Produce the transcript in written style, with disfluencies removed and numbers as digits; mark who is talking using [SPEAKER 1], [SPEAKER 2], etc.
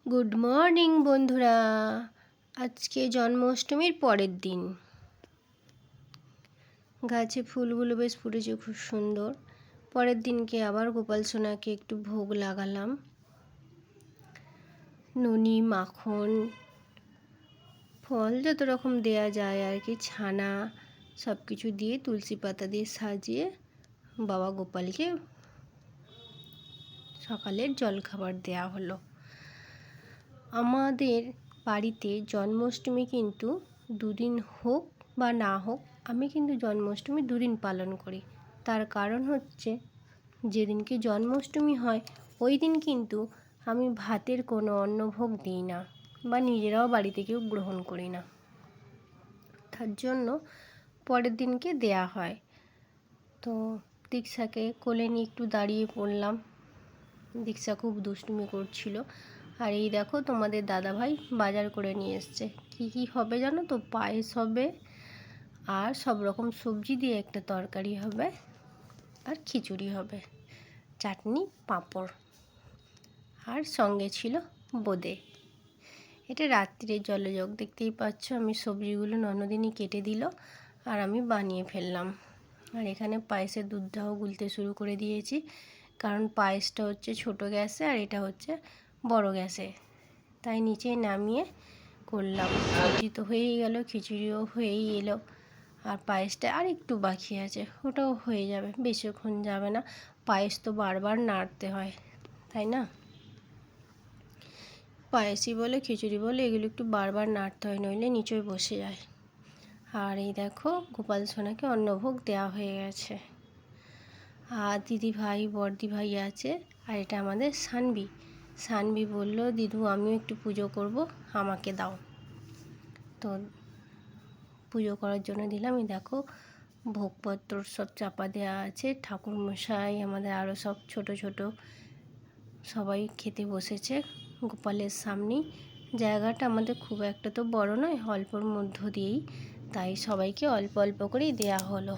[SPEAKER 1] Good morning বন্ধুরা। আজকে জন্মাষ্টমীর পরের দিন। গাছে ফুলগুলো বেশ ফুটেছে খুব সুন্দর। পরের দিনকে আবার গোপাল সোনাকে একটু ভোগ লাগালাম। ননি, মাখন, ফল যত রকম দেয়া যায় আর কি, ছানা সব কিছু দিয়ে তুলসী পাতা দিয়ে সাজিয়ে বাবা গোপালকে সকালের জলখাবার দেয়া হলো। আমাদের বাড়িতে জন্মাষ্টমী কিন্তু দুদিন হোক বা না হোক, আমি কিন্তু জন্মাষ্টমী দুদিন পালন করি। তার কারণ হচ্ছে, যেদিনকে জন্মাষ্টমী হয় ওই দিন কিন্তু আমি ভাতের কোনো অন্নভোগ দিই না, বা নিজেরাও বাড়িতে কেউ গ্রহণ করি না। তার জন্য পরের দিনকে দেয়া হয়। তো দীক্ষাকে কোলে নিয়ে একটু দাঁড়িয়ে পড়লাম। দীক্ষা খুব দুষ্টুমি করছিল। আর এই দেখো, তোমাদের দাদাভাই বাজার করে নিয়ে এসছে। কী কী হবে জানো তো? পায়েস হবে, আর সব রকম সবজি দিয়ে একটা তরকারি হবে, আর খিচুড়ি হবে, চাটনি, পাঁপড়, আর সঙ্গে ছিল বোঁদে। এটা রাত্রির জলযোগ, দেখতেই পাচ্ছ। আমি সবজিগুলো ননদিনই কেটে দিল আর আমি বানিয়ে ফেললাম। আর এখানে পায়েসের দুধটাও গুলতে শুরু করে দিয়েছি, কারণ পায়েসটা হচ্ছে ছোটো গ্যাসে আর এটা হচ্ছে বড় গ্যাসে, তাই নিচে নামিয়ে করলাম। সবজি তো হয়েই গেল, খিচুড়িও হয়েই এলো, আর পায়েসটা আর একটু বাকি আছে, ওটাও হয়ে যাবে, বেশিক্ষণ যাবে না। পায়েস তো বারবার নাড়তে হয়, তাই না? পায়েসই বলে খিচুড়ি বলে, এগুলো একটু বারবার নাড়তে হয়, নইলে নিচয় বসে যায়। আর এই দেখো, গোপাল সোনাকে অন্নভোগ দেওয়া হয়ে গেছে। আর দিদি ভাই, বড়দি ভাই আছে, আর এটা আমাদের সানবি। সানবি বলল, দিদু আমিও একটু পুজো করব, আমাকে দাও। তো পুজো করার জন্য দিলাম। এই দেখো, ভোগপত্র সব চাপা দেওয়া আছে, ঠাকুরমশাই, আমাদের আরও সব ছোট ছোট সবাই খেতে বসেছে গোপালের সামনেই। জায়গাটা আমাদের খুব একটা তো বড় নয়, অল্পর মধ্য দিয়েই, তাই সবাইকে অল্প অল্প করেই দেয়া হলো।